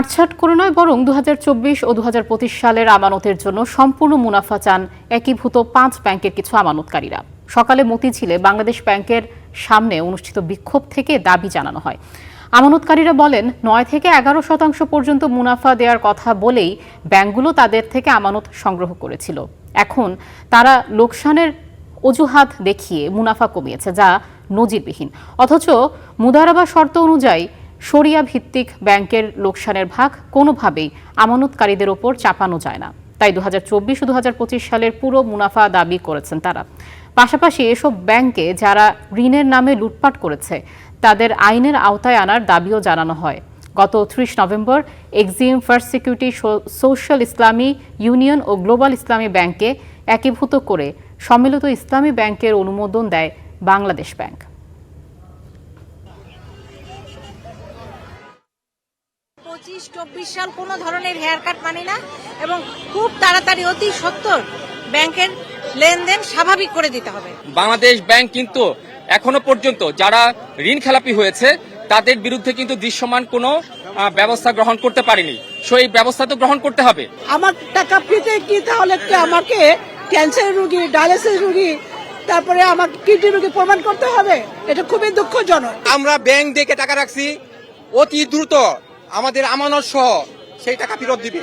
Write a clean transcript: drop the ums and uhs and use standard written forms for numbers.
কাটছাঁট করে নয় বরং 2024 ও 2025 সালের আমানতের জন্য সম্পূর্ণ মুনাফা চান একীভূত 5 ব্যাংকের কিছু আমানতকারীরা। সকালে মতিঝিলে বাংলাদেশ ব্যাংকের সামনে অনুষ্ঠিত বিক্ষোভ থেকে দাবি জানানো হয়। আমানতকারীরা বলেন 9 থেকে 11% পর্যন্ত মুনাফা দেওয়ার কথা বলেই ব্যাংকগুলো তাদের থেকে আমানত সংগ্রহ করেছিল। এখন তারা লোকসানের অজুহাত দেখিয়ে মুনাফা কমিয়েছে, যা নজিরবিহীন। অথচ মুদারাবা শর্ত অনুযায়ী শরিয়া ভিত্তিক ব্যাংকের লোকসানের ভাগ কোনোভাবেই আমানতকারীদের ওপর চাপানো যায় না। তাই 2024 ও 2025 সালের পুরো মুনাফা দাবি করেছেন তারা। পাশাপাশি এসব ব্যাংকে যারা ঋণের নামে লুটপাট করেছে তাদের আইনের আওতায় আনার দাবিও জানানো হয়। গত 30 November Exim, first security, social ইসলামী ইউনিয়ন ও গ্লোবাল ইসলামী ব্যাংকে একীভূত করে সম্মিলিত ইসলামী ব্যাংকের অনুমোদন দেয় বাংলাদেশ ব্যাংক। 25-24 সাল কোনো ধরনের হেয়ার কাট মানি না এবং খুব তাড়াতাড়ি অতি সত্বর ব্যাংকের লেনদেন স্বাভাবিক করে দিতে হবে। বাংলাদেশ ব্যাংক কিন্তু এখনো পর্যন্ত যারা ঋণ খেলাপি হয়েছে তাদের বিরুদ্ধে কিন্তু দৃশ্যমান কোনো ব্যবস্থা গ্রহণ করতে পারেনি। সেই ব্যবস্থা তো গ্রহণ করতে হবে। আমার টাকা পেতে কি তাহলে আমাকে ক্যান্সার রোগী, ডায়ালিসিস রোগী, তারপরে আমাকে কিডনি রোগী প্রমাণ করতে হবে? এটা খুবই দুঃখজনক। আমরা ব্যাংক থেকে টাকা রাখছি, অতি দ্রুত আমাদের আমানত সহ সেই টাকা ফেরত দিবে।